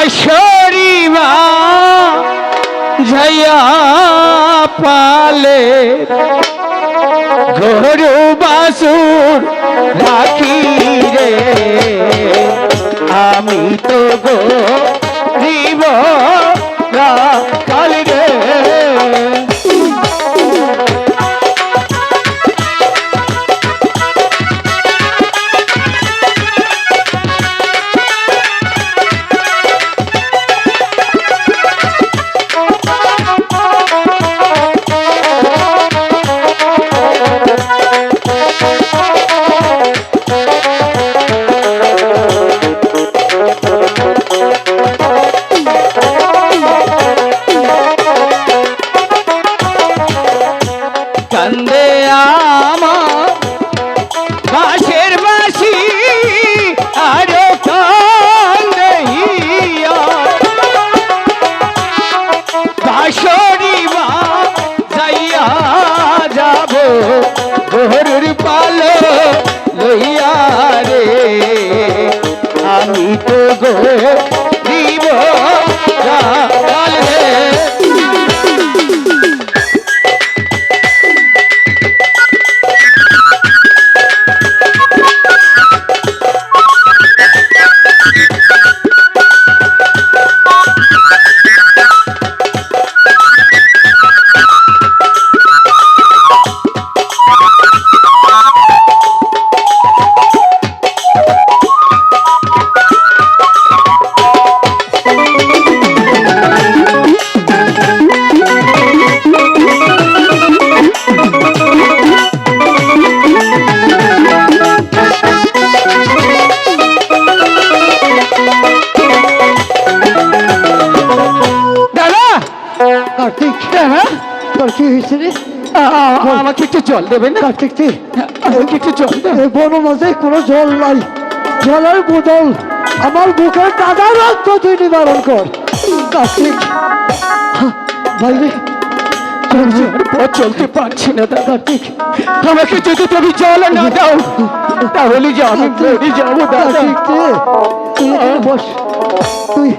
বাঁশরিবা ঝাইয়া পালে গরু বাসুর রাখি রে আমি তো গরিব রাখাল রে কান্দে আমার বাঁশের বাঁশি আরো কান্দে বাঁশরিবা যাইয়া যাব গরুর পালে লইয়া রে আমি তো গরিব রাখাল রে আমাকে একটু জল দেবেন না? কার্তিক আমাকে একটু জল দেবে? বনো মাঝে কোনো জল নাই, জলের বোতল আমার বুকের দাদা রক্ত তুই নিবারণ কর। কার্তিক ভাইরে চলতে পারছি না দাদা, কার্তিক আমাকে যদি তুমি জল না দাও তাহলে যে আমি মরে যাবো দাদা। তুই এখানে বস, তুই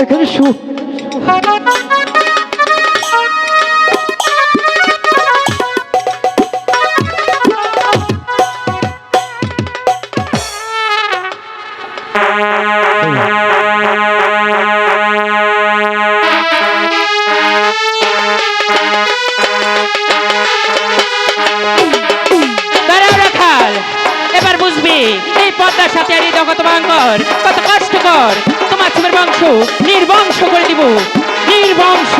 এখানে শু। এবার বুঝবি এই পদ্মার সাথে আর এই জগৎ ভয়ঙ্কর, কত কষ্টকর। তোমার ছেলের বংশ নির্বংশ করে দিব, নির্বংশ।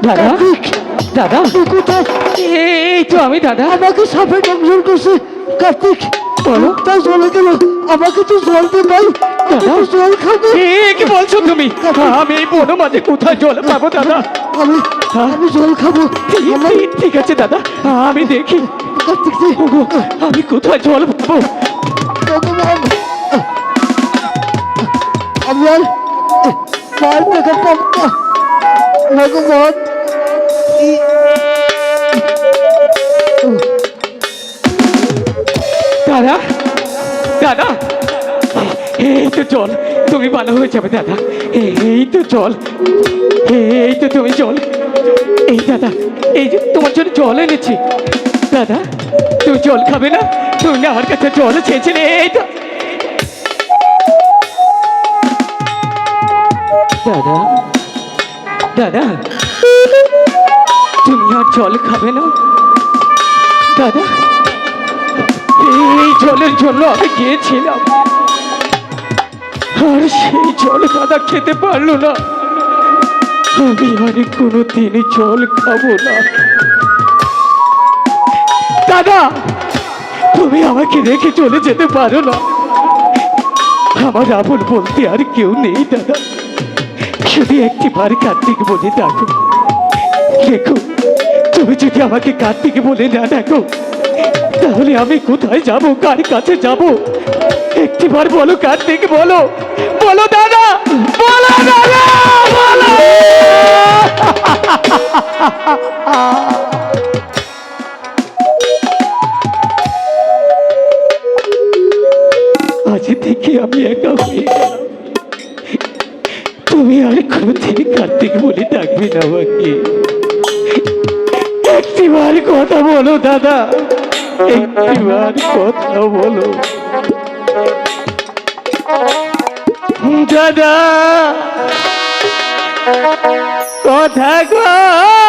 দাদা দাদা কোথায়? এই তো আমি দাদা। আমাকে সাপে দংশন করছে কার্তিক। মুখটা চলে গেল, আমাকে তো জল দে ভাই, আমি তো জল খাবো। কি বলছো তুমি? আমি এই বন মাঝে কোথায় জল পাবো দাদা? আমি আমি জল খাবো। আমার ঠিক আছে দাদা, আমি দেখি কার্তিক দে, ওগো, আমি কোথায় জল পাবো। ভগবান, আমি আর মায়ের দেখা পাবো না। ভগবান, দাদা দাদা, এই তো জল, তুমি ভালো হয়ে যাবে দাদা। এই তো জল, এই তো তুমি জল। এই দাদা, এই যে তোমার জন্য জল এনেছি। দাদা, তুমি জল খাবে না? তুমি না আমার কাছে জল চেয়েছিলে। এই তো দাদা, দাদা, তুমি আর জল খাবে না? দাদা, এই জলের জন্য আমি গিয়েছিলাম, আর সেই জল দাদা খেতে পারলো না। আমি আর কোনোদিনই জল খাবো না। দাদা, তুমি আমাকে রেখে চলে যেতে পারো না। আমার আপন বলতে আর কেউ নেই দাদা, শুধু একটি বার কার্তিক বলে ডাকো। দেখো, তুমি যদি আমাকে কার্তিক বলে না ডাকো, তাহলে আমি কোথায় যাব, কার কাছে যাব? একটিবার বলো কার্তিক, বলো বলো দাদা, বলো দাদা, বলো। আজ থেকে আমি একা হয়ে গেলাম। তুমি আর কোনোদিন কার্তিক বলে ডাকবে না আমাকে। একটিবার কথা বলো দাদা, একটিবার কথা বলো দাদা, কথা কও।